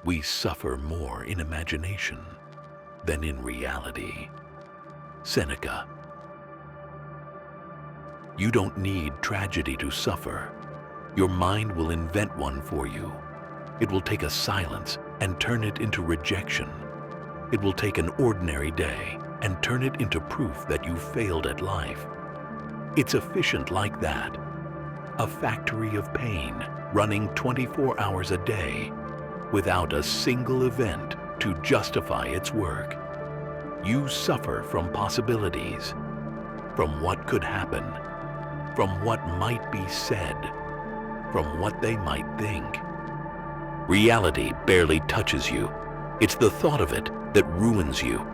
We suffer more in imagination than in reality. Seneca. You don't need tragedy to suffer. Your mind will invent one for you. It will take a silence and turn it into rejection. It will take an ordinary day and turn it into proof that you failed at life. It's efficient like that. A factory of pain running 24 hours a day without a single event to justify its work. You suffer from possibilities, from what could happen, from what might be said, from what they might think. Reality barely touches you. It's the thought of it that ruins you.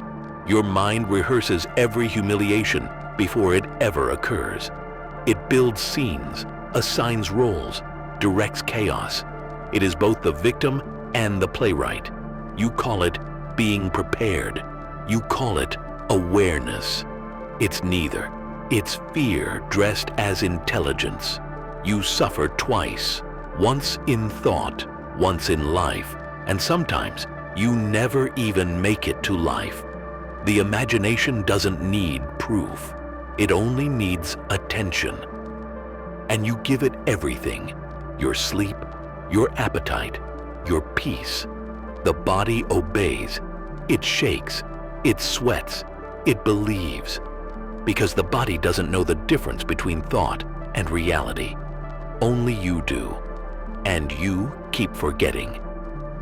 Your mind rehearses every humiliation before it ever occurs. It builds scenes, assigns roles, directs chaos. It is both the victim and the playwright. You call it being prepared. You call it awareness. It's neither. It's fear dressed as intelligence. You suffer twice, once in thought, once in life, and sometimes you never even make it to life. The imagination doesn't need proof. It only needs attention. And you give it everything: your sleep, your appetite, your peace. The body obeys. It shakes. It sweats. It believes. Because the body doesn't know the difference between thought and reality. Only you do. And you keep forgetting.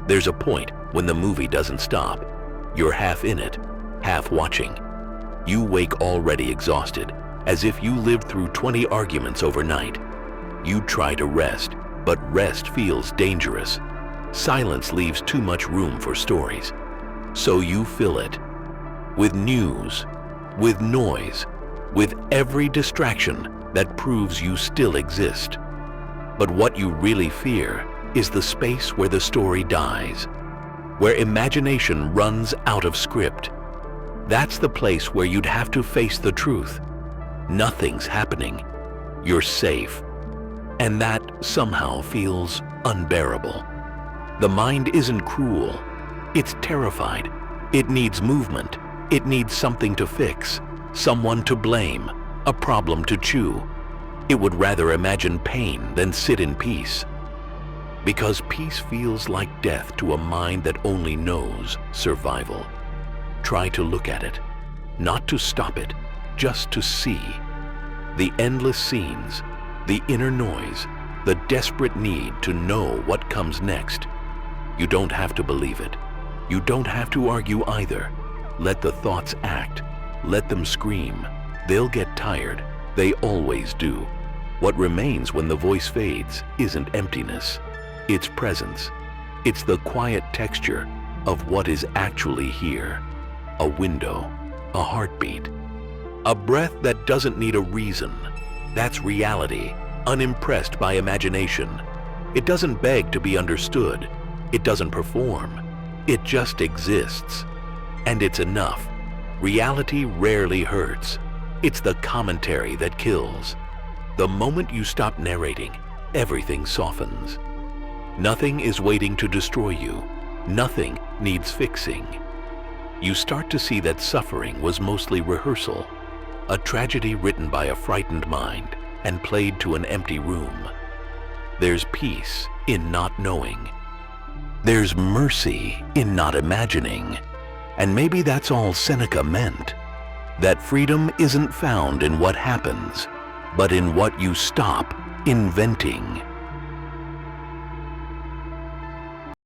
There's a point when the movie doesn't stop. You're half in it, half watching. You wake already exhausted, as if you lived through 20 arguments overnight. You try to rest, but rest feels dangerous. Silence leaves too much room for stories. So you fill it with news, with noise, with every distraction that proves you still exist. But what you really fear is the space where the story dies, where imagination runs out of script. That's the place where you'd have to face the truth. Nothing's happening. You're safe. And that somehow feels unbearable. The mind isn't cruel. It's terrified. It needs movement. It needs something to fix, someone to blame, a problem to chew. It would rather imagine pain than sit in peace. Because peace feels like death to a mind that only knows survival. Try to look at it, not to stop it, just to see. The endless scenes, the inner noise, the desperate need to know what comes next. You don't have to believe it. You don't have to argue either. Let the thoughts act. Let them scream. They'll get tired. They always do. What remains when the voice fades isn't emptiness. It's presence. It's the quiet texture of what is actually here. A window, a heartbeat, a breath that doesn't need a reason. That's reality, unimpressed by imagination. It doesn't beg to be understood. It doesn't perform. It just exists. And it's enough. Reality rarely hurts. It's the commentary that kills. The moment you stop narrating, everything softens. Nothing is waiting to destroy you. Nothing needs fixing. You start to see that suffering was mostly rehearsal, a tragedy written by a frightened mind and played to an empty room. There's peace in not knowing. There's mercy in not imagining. And maybe that's all Seneca meant. That freedom isn't found in what happens, but in what you stop inventing.